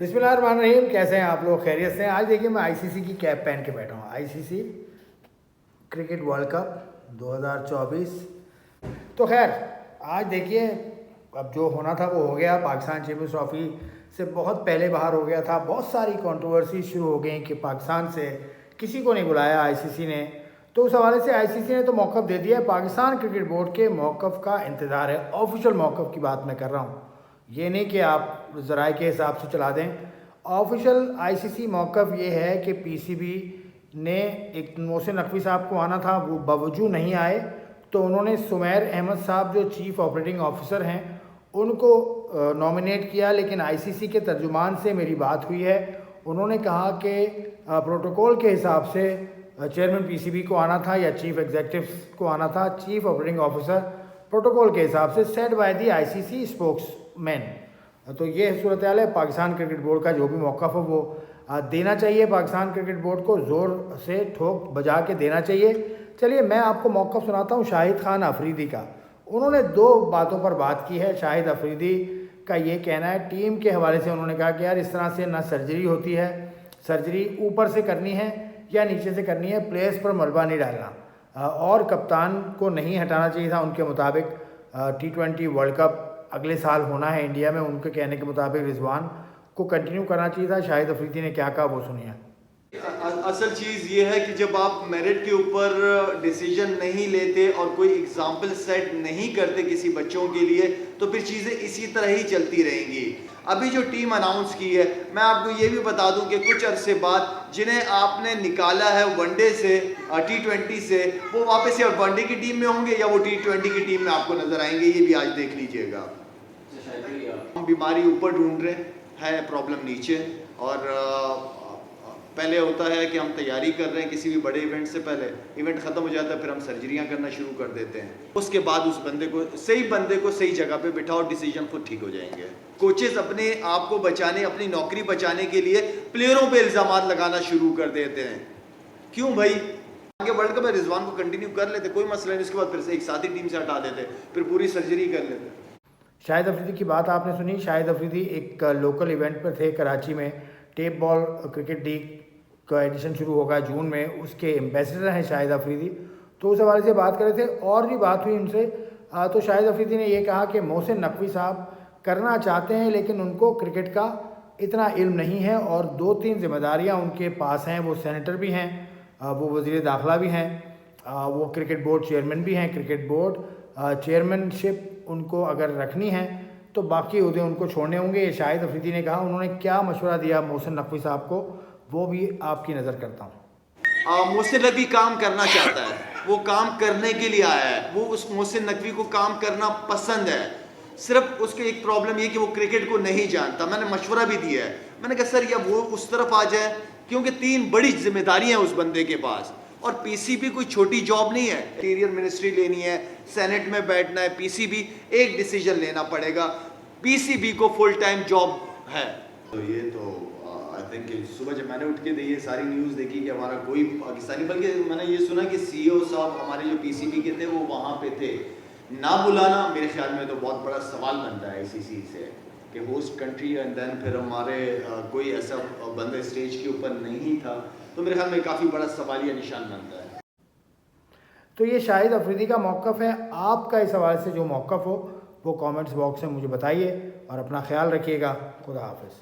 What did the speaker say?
बिस्मिल्लाहिर्रहमानिर्रहीम। कैसे हैं आप लोग? खैरियत से हैं? आज देखिए मैं आईसीसी की कैप पहन के बैठा हूँ। ICC cricket world cup 2024। तो खैर आज देखिए अब जो होना था वो हो गया। पाकिस्तान चैंपियंस ट्रॉफी से बहुत पहले बाहर हो गया था। बहुत सारी कंट्रोवर्सी शुरू हो गई कि पाकिस्तान से किसी को नहीं बुलाया आईसीसी ने। तो उस हवाले से आईसीसी ने तो मौक़िफ़ दे दिया है। पाकिस्तान क्रिकेट बोर्ड के मौक़िफ़ का इंतज़ार है। ऑफिशियल मौक़िफ़ की बात मैं कर रहा हूँ, ये नहीं कि आप ज़राए के हिसाब से चला दें। ऑफिशियल आईसीसी मौक़िफ़ ये है कि पीसीबी ने एक मोहसिन नकवी साहब को आना था, वो बावजूद नहीं आए, तो उन्होंने सुमैर अहमद साहब जो चीफ़ ऑपरेटिंग ऑफिसर हैं उनको नॉमिनेट किया। लेकिन आईसीसी के तर्जुमान से मेरी बात हुई है, उन्होंने कहा कि प्रोटोकॉल के हिसाब से चेयरमैन पीसीबी को आना था या चीफ़ एग्जीक्यूटिव को आना था। चीफ़ ऑपरेटिंग ऑफिसर प्रोटोकॉल के हिसाब से set by the ICC spokesman. तो ये सूरत हाल है। पाकिस्तान क्रिकेट बोर्ड का जो भी मौक़िफ़ हो वो देना चाहिए। पाकिस्तान क्रिकेट बोर्ड को ज़ोर से ठोक बजा के देना चाहिए। चलिए मैं आपको मौक़िफ़ सुनाता हूँ शाहिद खान अफरीदी का। उन्होंने दो बातों पर बात की है। शाहिद अफरीदी का ये कहना है, टीम के हवाले से उन्होंने कहा कि यार इस तरह से ना सर्जरी होती है, सर्जरी ऊपर से करनी है या नीचे से करनी है, प्लेयर्स पर मलबा नहीं डालना, और कप्तान को नहीं हटाना चाहिए था। उनके मुताबिक T20 वर्ल्ड कप अगले साल होना है इंडिया में, उनके कहने के मुताबिक रिजवान को कंटिन्यू करना चाहिए था। शाहिद अफरीदी ने क्या कहा वो सुनिए। असल चीज़ ये है कि जब आप मेरिट के ऊपर डिसीजन नहीं लेते और कोई एग्जाम्पल सेट नहीं करते किसी बच्चों के लिए, तो फिर चीज़ें इसी तरह ही चलती रहेंगी। अभी जो टीम अनाउंस की है, मैं आपको ये भी बता दूं कि कुछ अरसे बाद जिन्हें आपने निकाला है वनडे से T20 से, वो वापस या वनडे की टीम में होंगे या वो T20 की टीम में आपको नजर आएंगे। ये भी आज देख लीजिएगा। हम बीमारी ऊपर ढूंढ रहे हैं, प्रॉब्लम नीचे। और पहले होता है कि हम तैयारी कर रहे हैं किसी भी बड़े इवेंट से पहले, इवेंट ख़त्म हो जाता है फिर हम सर्जरियां करना शुरू कर देते हैं। उसके बाद उस बंदे को सही जगह पे बिठाओ, डिसीजन खुद ठीक हो जाएंगे। कोचेस अपने आप को बचाने, अपनी नौकरी बचाने के लिए प्लेयरों पे इल्ज़ामात लगाना शुरू कर देते हैं। क्यों भाई? आगे वर्ल्ड कप में रिजवान को कंटिन्यू कर लेते, कोई मसला नहीं, उसके बाद फिर से एक साथी टीम से हटा देते, फिर पूरी सर्जरी कर लेते। शाहिद अफरीदी की बात आपने सुनी। शाहिद अफरीदी एक लोकल इवेंट पर थे कराची में। टेप बॉल क्रिकेट लीग का एडिशन शुरू होगा जून में, उसके एम्बेसडर हैं शाहिद अफरीदी। तो उस हवाले से बात कर रहे थे और भी बात हुई उनसे। तो शाहिद अफरीदी ने यह कहा कि मोहसिन नकवी साहब करना चाहते हैं लेकिन उनको क्रिकेट का इतना इल्म नहीं है और 2-3 जिम्मेदारियाँ उनके पास हैं। वो सेनेटर भी हैं, वो वज़ीर दाखिला भी हैं, वो क्रिकेट बोर्ड चेयरमैन भी हैं। क्रिकेट बोर्ड चेयरमैनशिप उनको अगर रखनी है तो बाकी उहदे उनको छोड़ने होंगे। ये शाहिद अफरीदी ने कहा। उन्होंने क्या मशवरा दिया मोहसिन नकवी साहब को वो भी आपकी नज़र करता हूँ। मोहसिन नकवी काम करना चाहता है, वो काम करने के लिए आया है, वो उस मोहसिन नकवी को काम करना पसंद है। सिर्फ उसके एक प्रॉब्लम ये कि वो क्रिकेट को नहीं जानता। मैंने मशवरा भी दिया है, मैंने कहा सर या वो उस तरफ आ जाए, क्योंकि 3 बड़ी जिम्मेदारियां हैं उस बंदे के पास। और पीसीबी कोई छोटी जॉब नहीं है। इंटीरियर मिनिस्ट्री लेनी है, सेनेट में बैठना है, पीसीबी एक डिसीजन लेना पड़ेगा। पीसीबी को फुल टाइम जॉब है। तो ये तो आई थिंक सुबह जब मैंने उठ के ये सारी न्यूज़ देखी कि हमारा कोई पाकिस्तानी, बल्कि मैंने ये सुना कि सीईओ साहब हमारे जो पीसीबी के थे वो वहाँ पे थे, ना बुलाना मेरे ख्याल में तो बहुत बड़ा सवाल बनता है आईसीसी से कि होस्ट कंट्री एंड देन फिर हमारे कोई ऐसा बंदा स्टेज के ऊपर नहीं था, तो मेरे ख्याल में काफ़ी बड़ा सवालिया निशान बनता है। तो ये शाहिद अफरीदी का मौक़िफ़ है। आपका इस हवाले से जो मौक़िफ़ हो वो कमेंट्स बॉक्स में मुझे बताइए और अपना ख्याल रखिएगा। खुदा हाफिज़।